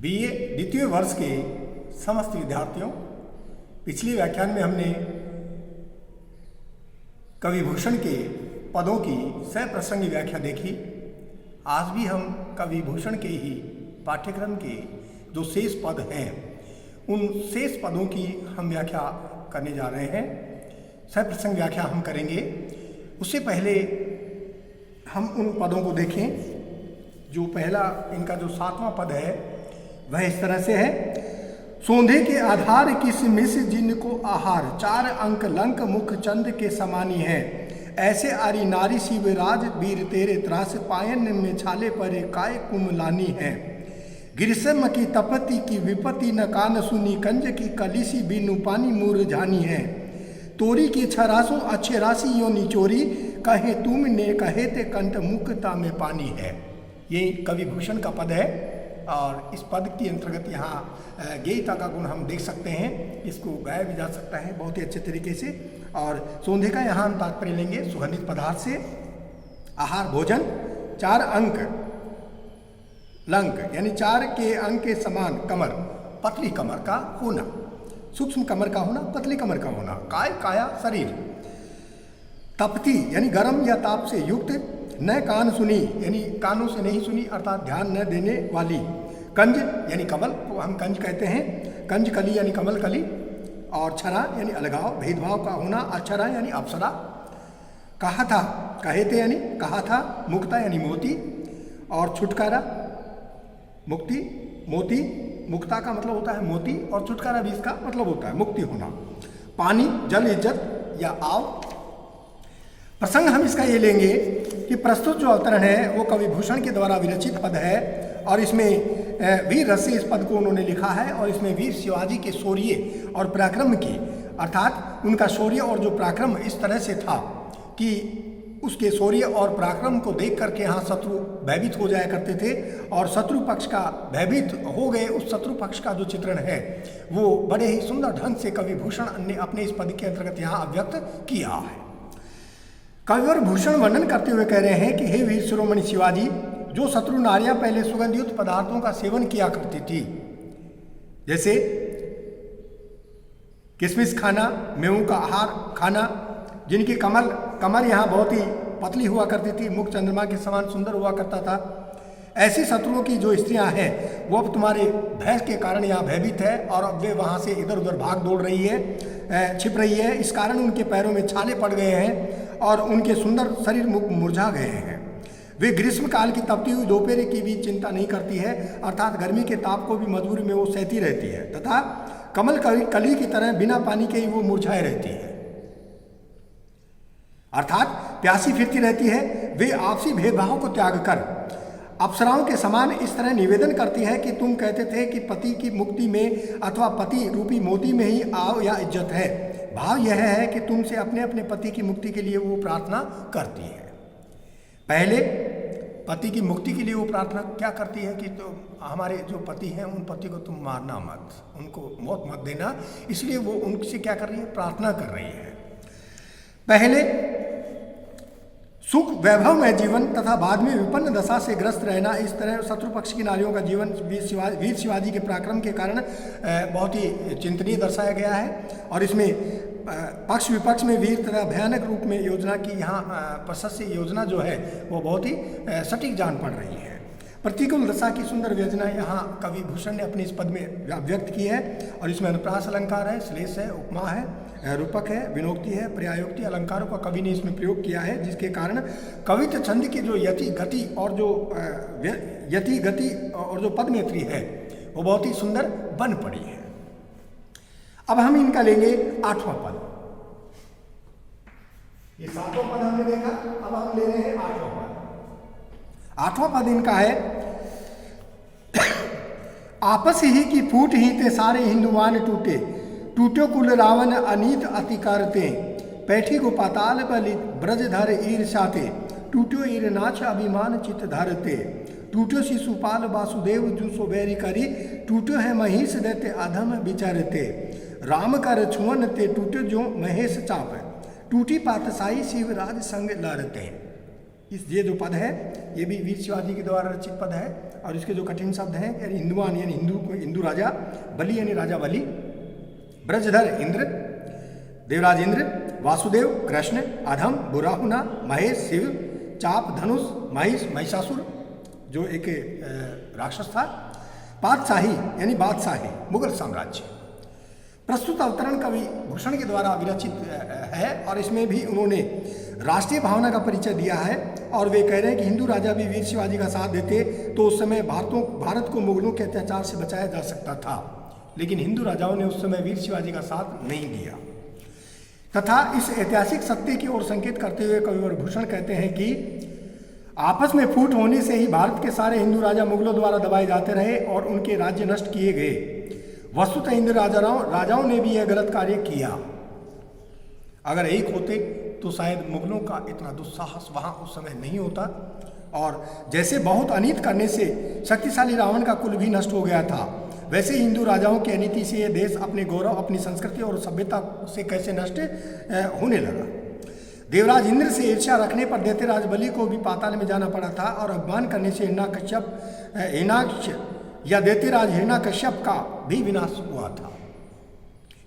BA द्वितीय वर्ष के समस्त विद्यार्थियों, पिछले व्याख्यान में हमने कवि भूषण के पदों की सप्रसंगी व्याख्या देखी। आज भी हम कवि भूषण के ही पाठ्यक्रम के जो शेष पद हैं उन शेष पदों की हम व्याख्या करने जा रहे हैं। सप्रसंग व्याख्या हम करेंगे। उससे पहले हम उन पदों को देखें। जो पहला इनका जो 7वां पद है वह इस तरह से है। सोंधे के आधार किस मिस जिनको आहार, 4 अंक लंक मुख चंद के समानी है। ऐसे आरी नारी शिवराज वीर तेरे त्रास, पायन में छाले पर काय कुमलानी है। गिरसम की तपति की विपत्ति न कान सुनी, कंज की कलिसी बिनु पानी मुरझानी है। तोरी की छरासों अच्छे राशि यो निचोरी, कहे तुमने कहे ते कंठ मुक्ता में पानी है। ये कवि भूषण का पद है और इस पद के अंतर्गत यहाँ गेयता का गुण हम देख सकते हैं। इसको गाया भी जा सकता है बहुत ही अच्छे तरीके से। और सोंधे का यहाँ हम तात्पर्य लेंगे सुगंधित पदार्थ से। आहार भोजन, 4 अंक लंक यानी 4 के अंक के समान कमर, पतली कमर का होना, सूक्ष्म कमर का होना, पतली कमर का होना। काय काया शरीर, तपती यानी गर्म या ताप से युक्त, न कान सुनी यानी कानों से नहीं सुनी अर्थात ध्यान न देने वाली। कंज यानी कमल को हम कंज कहते हैं। कंज कली यानी कमल कली। और छरा यानी अलगाव भेदभाव का होना। अक्षरा यानी अप्सरा। कहा था, कहे थे यानी कहा था। मुक्ता यानी मोती। और छुटकारा, मुक्ति मोती, मुक्ता का मतलब होता है मोती और छुटकारा भी इसका मतलब होता है मुक्ति होना। पानी जल इज्जत या आव। प्रसंग हम इसका ये लेंगे कि प्रस्तुत जो अवतरण है वो कवि भूषण के द्वारा विरचित पद है और इसमें वीर रस से इस पद को उन्होंने लिखा है। और इसमें वीर शिवाजी के शौर्य और पराक्रम की, अर्थात उनका शौर्य और जो पराक्रम इस तरह से था कि उसके शौर्य और पराक्रम को देख करके यहाँ शत्रु भयभीत हो जाया करते थे और शत्रु पक्ष का भयभीत हो गए उस शत्रु पक्ष का जो चित्रण है वो बड़े ही सुंदर ढंग से कवि भूषण ने अपने इस पद के अंतर्गत यहाँ अभिव्यक्त किया है। कविवर भूषण वर्णन करते हुए कह रहे हैं कि हे वीर शिरोमणि शिवाजी, जो शत्रु नारियां पहले सुगंधयुक्त पदार्थों का सेवन किया करती थी, जैसे किशमिश खाना, मेवों का आहार खाना, जिनकी कमर यहाँ बहुत ही पतली हुआ करती थी, मुख चंद्रमा के समान सुंदर हुआ करता था, ऐसी शत्रुओं की जो स्त्रियां हैं वो अब तुम्हारे भय के कारण यहाँ भयभीत है और अब वे वहाँ से इधर उधर भाग दौड़ रही है, छिप रही है। इस कारण उनके पैरों में छाले पड़ गए हैं और उनके सुंदर शरीर मुख मुरझा गए हैं। वे ग्रीष्म काल की तपती हुई दोपहर की भी चिंता नहीं करती है, अर्थात गर्मी के ताप को भी मजबूरी में वो सहती रहती है तथा कमल कली की तरह बिना पानी के ही वो मुरझाए रहती है, अर्थात प्यासी फिरती रहती है। वे आपसी भेदभाव को त्याग कर अप्सराओं के समान इस तरह निवेदन करती है कि तुम कहते थे कि पति की मुक्ति में अथवा पति रूपी मोती में ही आव या इज्जत है। भाव यह है कि तुमसे अपने अपने पति की मुक्ति के लिए वो प्रार्थना करती है। पहले पति की मुक्ति के लिए वो प्रार्थना क्या करती है कि तो हमारे जो पति हैं उन पति को तुम मारना मत, उनको मौत मत देना, इसलिए वो उनसे क्या कर रही है, प्रार्थना कर रही है। पहले सुख वैभव में जीवन तथा बाद में विपन्न दशा से ग्रस्त रहना, इस तरह शत्रु पक्ष की नारियों का जीवन वीर शिवाजी के पराक्रम के कारण बहुत ही चिंतनीय दर्शाया गया है। और इसमें पक्ष विपक्ष में वीर तथा भयानक रूप में योजना की यहाँ प्रशस्त योजना जो है वो बहुत ही सटीक जान पड़ रही है। प्रतिकूल दशा की सुंदर व्यजना यहाँ कवि भूषण ने अपने इस पद में व्यक्त की है। और इसमें अनुप्रास अलंकार है, श्लेष है, उपमा है, रूपक है, विनोक्ति है, पर्यायोक्ति अलंकारों का कवि ने इसमें प्रयोग किया है, जिसके कारण कवित्व छंद की जो यति गति और जो पदमेत्री है वो बहुत ही सुंदर बन पड़ी है। अब हम इनका लेंगे 8वां पद। ये 7वां पद हमने देखा, अब हम ले रहे हैं 8वां पद। 8वां पद इनका है। आपस ही की फूट ही ते सारे हिंदुवान टूटे, टूटो कुल रावण अनीत अति करते, पैठी को पाताल बलि ब्रज धर ईर्षाते, टूटो ईर नाच अभिमान चित धरते, टूटो शिशुपाल वासुदेव जू सो बैरी करी, टूटो है महिष देते अधम विचरते, राम कर छुअन ते टूटो जो महेश चाप, टूटी पातशाही शिवराज संग लड़ते। ये जो पद है ये भी वीर शिवाजी के द्वारा रचित पद है और इसके जो कठिन शब्द हैं यानी हिंदुवान यानी हिंदू राजा, बलि यानी राजा बलि, ब्रजधर इंद्र, देवराज इंद्र, वासुदेव कृष्ण, अधम बुराहुना, महेश शिव, चाप धनुष, महिष महिषासुर जो एक राक्षस था, पातशाही यानी बादशाही मुगल साम्राज्य। प्रस्तुत अवतरण कवि भूषण के द्वारा विरचित है और इसमें भी उन्होंने राष्ट्रीय भावना का परिचय दिया है और वे कह रहे हैं कि हिंदू राजा भी वीर शिवाजी का साथ देते तो उस समय भारत को मुगलों के अत्याचार से बचाया जा सकता था, लेकिन हिंदू राजाओं ने उस समय वीर शिवाजी का साथ नहीं दिया। तथा इस ऐतिहासिक सत्य की ओर संकेत करते हुए कविवर भूषण कहते हैं कि आपस में फूट होने से ही भारत के सारे हिंदू राजा मुगलों द्वारा दबाए जाते रहे और उनके राज्य नष्ट किए गए। वस्तुतः हिंदू राजाओं ने भी यह गलत कार्य किया। अगर एक होते तो शायद मुगलों का इतना दुस्साहस वहाँ उस समय नहीं होता और जैसे बहुत अनित करने से शक्तिशाली रावण का कुल भी नष्ट हो गया था, वैसे हिंदू राजाओं की अनीति से यह देश अपने गौरव, अपनी संस्कृति और सभ्यता से कैसे नष्ट होने लगा। देवराज इंद्र से ईर्ष्या रखने पर दैत्यराज बलि को भी पाताल में जाना पड़ा था और अपमान करने से हिरण्याक्ष या दैत्यराज हिरण्याकश्यप का भी विनाश हुआ था।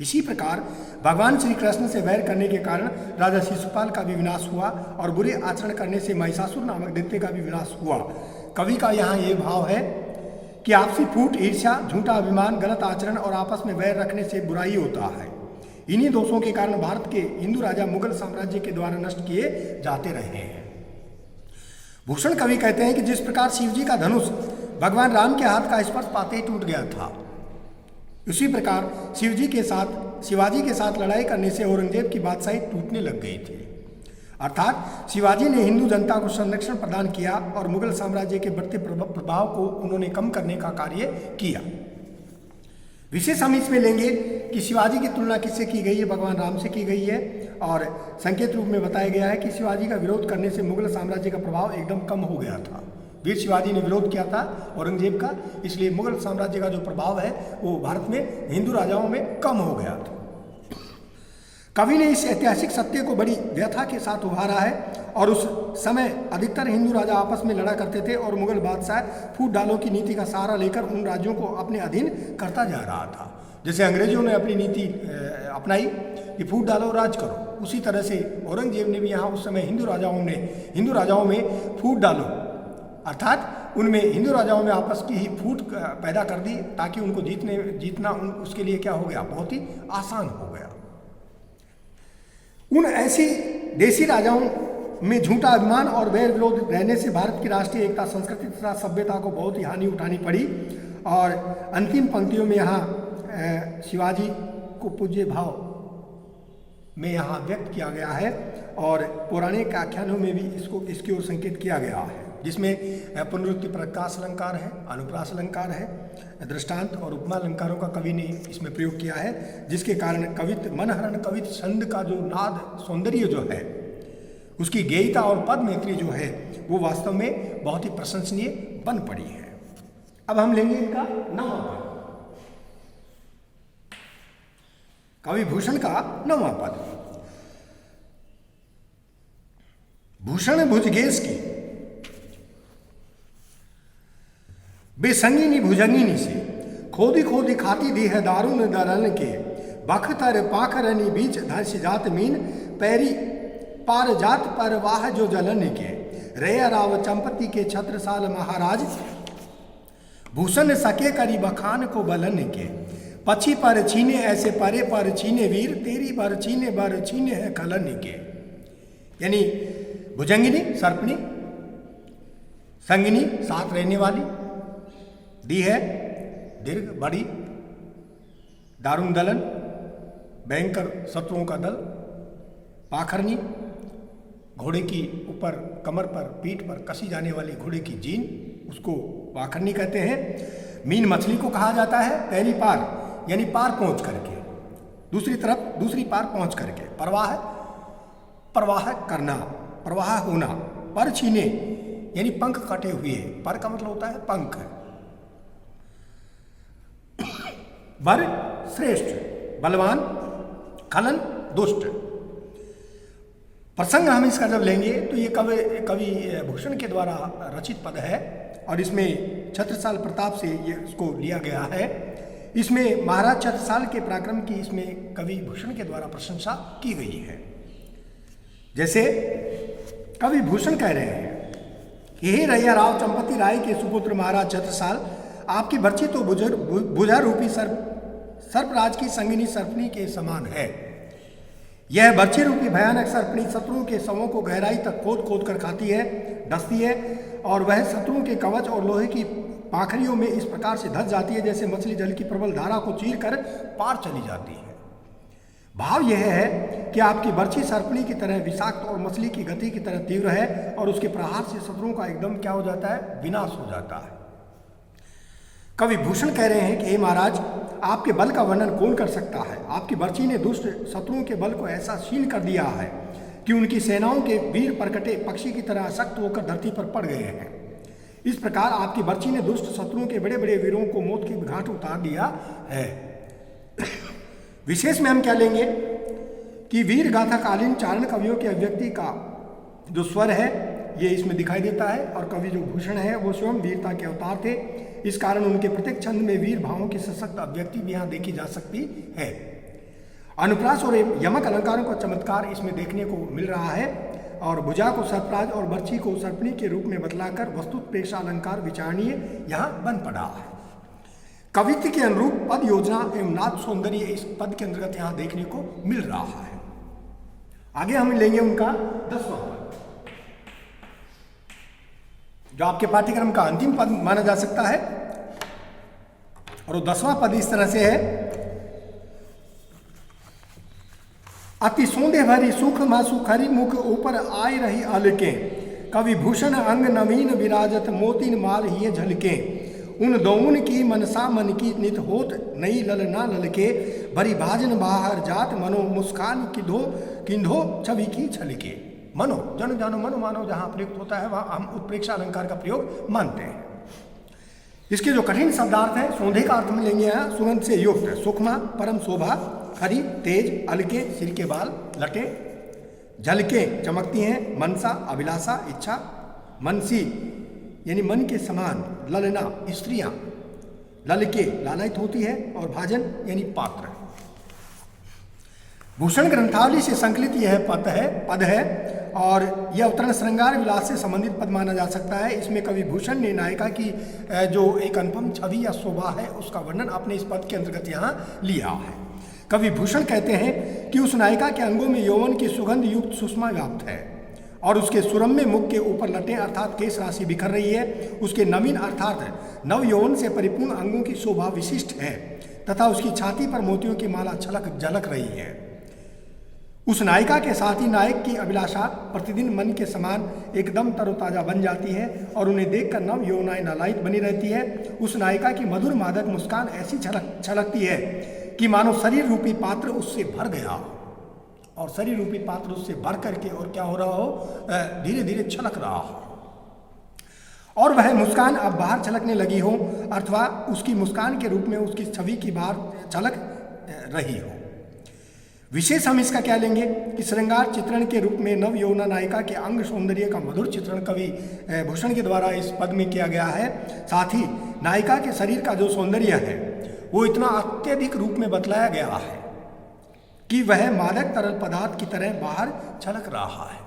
इसी प्रकार भगवान श्री कृष्ण से वैर करने के कारण राजा शिशुपाल का भी विनाश हुआ और बुरे आचरण करने से महिषासुर नामक दैत्य का भी विनाश हुआ। कवि का यहाँ ये भाव है कि आपसी फूट, ईर्ष्या, झूठा अभिमान, गलत आचरण और आपस में वैर रखने से बुराई होता है। इन्हीं दोषों के कारण भारत के हिंदू राजा मुगल साम्राज्य के द्वारा नष्ट किए जाते रहे हैं। भूषण कवि कहते हैं कि जिस प्रकार शिवजी का धनुष भगवान राम के हाथ का स्पर्श पाते ही टूट गया था, उसी प्रकार शिवाजी के साथ लड़ाई करने से औरंगजेब की बादशाही टूटने लग गई थी। अर्थात शिवाजी ने हिंदू जनता को संरक्षण प्रदान किया और मुगल साम्राज्य के बढ़ते प्रभाव को उन्होंने कम करने का कार्य किया। विशेष हम इसमें लेंगे कि शिवाजी की तुलना किससे की गई है, भगवान राम से की गई है और संकेत रूप में बताया गया है कि शिवाजी का विरोध करने से मुगल साम्राज्य का प्रभाव एकदम कम हो गया था। वीर शिवाजी ने विरोध किया था औरंगजेब का, इसलिए मुगल साम्राज्य का जो प्रभाव है वो भारत में हिंदू राजाओं में कम हो गया था। कवि ने इस ऐतिहासिक सत्य को बड़ी व्यथा के साथ उभारा है और उस समय अधिकतर हिंदू राजा आपस में लड़ा करते थे और मुगल बादशाह फूट डालो की नीति का सहारा लेकर उन राज्यों को अपने अधीन करता जा रहा था। जैसे अंग्रेजों ने अपनी नीति अपनाई कि फूट डालो राज करो, उसी तरह से औरंगजेब ने भी यहाँ उस समय हिंदू राजाओं में फूट डालो अर्थात उनमें हिंदू राजाओं में आपस की ही फूट पैदा कर दी ताकि उनको जीतना उसके लिए क्या हो गया, बहुत ही आसान हो गया। उन ऐसी देसी राजाओं में झूठा अभिमान और वैर विरोध रहने से भारत की राष्ट्रीय एकता, संस्कृति तथा सभ्यता को बहुत ही हानि उठानी पड़ी और अंतिम पंक्तियों में यहाँ शिवाजी को पूज्य भाव में यहाँ व्यक्त किया गया है और पौराणिक आख्यानों में भी इसकी ओर संकेत किया गया है, जिसमें पुनरुक्ति प्रकाश अलंकार है, अनुप्रास अलंकार है, दृष्टांत और उपमा अलंकारों का कवि ने इसमें प्रयोग किया है, जिसके कारण कवित्व मनहरण कवित्व छंद का जो नाद सौंदर्य जो है उसकी गेयता और पद मैत्री जो है वो वास्तव में बहुत ही प्रशंसनीय बन पड़ी है। अब हम लेंगे इनका 9वां पद, कवि भूषण का 9वां पद। भूषण भुजगेश की बेसंगिनी भुजंगिनी से खोदी खोदी खाती दी है दारुण दरन के बख्तर पाखरनी बीच धर्ष जात मीन पैरी पार जात पर वाह जो जलन के रया राव चंपति के छत्रसाल महाराज भूषण सके करी बखान को बलन के पछी पर छीने ऐसे परे पर छीने वीर तेरी बर छीने है खलन के। यानी भुजंगिनी सर्पणी, संगिनी साथ रहने वाली, दी है दीर्घ बड़ी, दारुण दलन भयंकर शत्रुओं का दल, पाखरनी घोड़े की ऊपर कमर पर पीठ पर कसी जाने वाली घोड़े की जीन, उसको पाखरनी कहते हैं। मीन मछली को कहा जाता है, पहली पार यानी पार पहुंच करके, दूसरी तरफ दूसरी पार पहुंच करके, प्रवाह करना, प्रवाह होना, पर छीने यानी पंख कटे हुए, पर का मतलब होता है पंख, बर श्रेष्ठ बलवान, खलन दुष्ट, प्रसंग हम इसका जब लेंगे तो ये कवि भूषण के द्वारा रचित पद है और इसमें छत्रसाल प्रताप से ये इसको लिया गया है। इसमें महाराज छत्रसाल के पराक्रम की इसमें कवि भूषण के द्वारा प्रशंसा की गई है। जैसे कवि भूषण कह रहे हैं कि हे रैया राव चंपती राय के सुपुत्र महाराज छत्रसाल, आपकी बर्छी तो बुझा रूपी सर्पराज की संगिनी सर्पनी के समान है। यह बर्छी रूपी भयानक सर्पनी शत्रुओं के शवों को गहराई तक खोद खोद कर खाती है, डसती है और वह शत्रुओं के कवच और लोहे की पाखड़ियों में इस प्रकार से धस जाती है जैसे मछली जल की प्रबल धारा को चीर कर पार चली जाती है। भाव यह है कि आपकी बर्छी सर्पनी की तरह विषाक्त और मछली की गति की तरह तीव्र है और उसके प्रहार से शत्रुओं का एकदम क्या हो जाता है, विनाश हो जाता है। कवि भूषण कह रहे हैं कि हे महाराज, आपके बल का वर्णन कौन कर सकता है। आपकी बर्छी ने दुष्ट शत्रुओं के बल को ऐसा क्षीण कर दिया है कि उनकी सेनाओं के वीर परकटे पक्षी की तरह सख्त होकर धरती पर पड़ गए हैं। इस प्रकार आपकी बर्छी ने दुष्ट शत्रुओं के बड़े बड़े वीरों को मौत की घाट उतार दिया है। विशेष में हम क्या लेंगे कि वीर गाथा कालीन चारण कवियों के अभिव्यक्ति का जो स्वर है ये इसमें दिखाई देता है और कवि जो भूषण है वो स्वयं वीरता के अवतार थे। इस कारण उनके प्रत्येक छंद में वीर भावों की सशक्त अभिव्यक्ति भी यहाँ देखी जा सकती है। अनुप्रास और यमक अलंकारों का चमत्कार इसमें देखने को मिल रहा है और भुजा को सर्पराज और बर्छी को सर्पनी के रूप में बतलाकर वस्तुत प्रेक्षा अलंकार विचारणीय यहाँ बन पड़ा है। कवित्व के अनुरूप पद योजना एवं नाद सौंदर्य इस पद के अंतर्गत यहाँ देखने को मिल रहा है। आगे हम लेंगे उनका 10वां पद, जो आपके पाठ्यक्रम का अंतिम पद माना जा सकता है और वो 10वां पद इस तरह से है। अति सौंदे भरी सुख मासु खरी मुख ऊपर आय रही अलके, कवि भूषण अंग नवीन विराजत मोतीन माल ही झलके, उन दौन की मनसा मन की नित होत नई ललना ललके, भरी भाजन बाहर जात मनो मुस्कान किंधो छवि की छलके। मनो जन जानो मनो मानो जहाँ प्रयुक्त होता है वहाँ हम उत्प्रेक्षा अलंकार का प्रयोग मानते हैं। इसके जो कठिन शब्दार्थ है सौंधे का अर्थ में लेंगे यहाँ सुगंध से युक्त, सुखमा परम शोभा, खरी तेज, अलके सिर के बाल, लटे झलके चमकती हैं, मनसा अभिलाषा इच्छा, मनसी यानी मन के समान, ललना स्त्रियां, ललके लालायित होती है और भाजन यानी पात्र। भूषण ग्रंथावली से संकलित यह पद है और यह अवतरण श्रृंगार विलास से संबंधित पद माना जा सकता है। इसमें कवि भूषण ने नायिका की जो एक अनुपम छवि या शोभा है उसका वर्णन अपने इस पद के अंतर्गत यहाँ लिया है। कवि भूषण कहते हैं कि उस नायिका के अंगों में यौवन की सुगंध युक्त सुषमा व्याप्त है और उसके सुरम्य मुख के ऊपर लटें अर्थात केश राशि बिखर रही है। उसके नवीन अर्थात नव यौवन से परिपूर्ण अंगों की शोभा विशिष्ट है तथा उसकी छाती पर मोतियों की माला झलक रही है। उस नायिका के साथ ही नायक की अभिलाषा प्रतिदिन मन के समान एकदम तरोताजा बन जाती है और उन्हें देखकर नव यौवनाएं लालायित बनी रहती है। उस नायिका की मधुर मादक मुस्कान ऐसी छलकती है कि मानो शरीर रूपी पात्र उससे भर गया और शरीर रूपी पात्र उससे भर करके और क्या हो रहा हो, धीरे धीरे छलक रहा हो और वह मुस्कान अब बाहर छलकने लगी हो अथवा उसकी मुस्कान के रूप में उसकी छवि की बाहर छलक रही हो। विशेष हम इसका क्या लेंगे कि श्रृंगार चित्रण के रूप में नव यौवना नायिका के अंग सौंदर्य का मधुर चित्रण कवि भूषण के द्वारा इस पद में किया गया है। साथ ही नायिका के शरीर का जो सौंदर्य है वो इतना अत्यधिक रूप में बतलाया गया है कि वह मादक तरल पदार्थ की तरह बाहर छलक रहा है।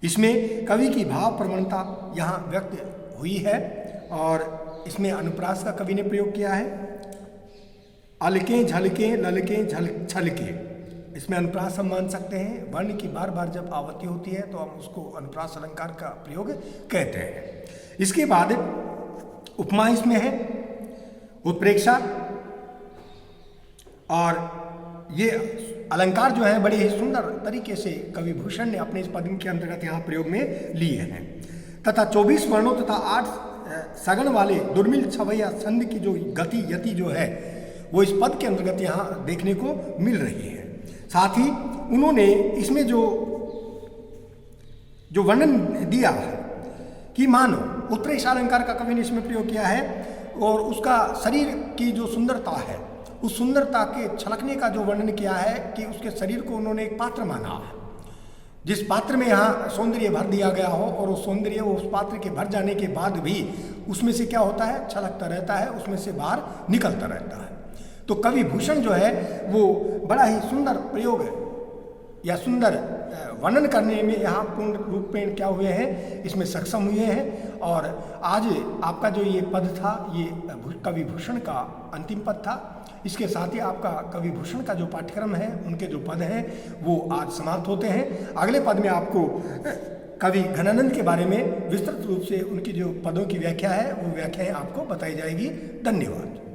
इसमें कवि की भाव प्रवणता यहाँ व्यक्त हुई है और इसमें अनुप्रास का कवि ने प्रयोग किया है। अलके झलके ललके छलके, इसमें अनुप्रास हम मान सकते हैं। वर्ण की बार बार जब आवृत्ति होती है तो हम उसको अनुप्रास अलंकार का प्रयोग कहते हैं। इसके बाद उपमा इसमें है, उत्प्रेक्षा, और ये अलंकार जो है बड़े ही सुंदर तरीके से कवि भूषण ने अपने इस पद के अंतर्गत यहाँ प्रयोग में लिए हैं तथा 24 वर्णों तथा 8 सगण वाले दुर्मिल छवैया छंद की जो गति यति जो है वो इस पद के अंतर्गत यहाँ देखने को मिल रही है। साथ ही उन्होंने इसमें जो वर्णन दिया है कि मानो उत्प्रेक्षा अलंकार का कवि ने इसमें प्रयोग किया है और उसका शरीर की जो सुंदरता है उस सुंदरता के छलकने का जो वर्णन किया है कि उसके शरीर को उन्होंने एक पात्र माना है। जिस पात्र में यहाँ सौंदर्य भर दिया गया हो और उस सौंदर्य उस पात्र के भर जाने के बाद भी उसमें से क्या होता है, छलकता रहता है, उसमें से बाहर निकलता रहता है। तो कवि भूषण जो है वो बड़ा ही सुंदर प्रयोग है या सुंदर वर्णन करने में यहाँ पूर्ण रूप में क्या हुए हैं, इसमें सक्षम हुए हैं। और आज आपका जो ये पद था ये कवि भूषण का अंतिम पद था। इसके साथ ही आपका कवि भूषण का जो पाठ्यक्रम है, उनके जो पद हैं वो आज समाप्त होते हैं। अगले पद में आपको कवि घनानंद के बारे में विस्तृत रूप से उनकी जो पदों की व्याख्या है वो व्याख्याएं आपको बताई जाएगी। धन्यवाद।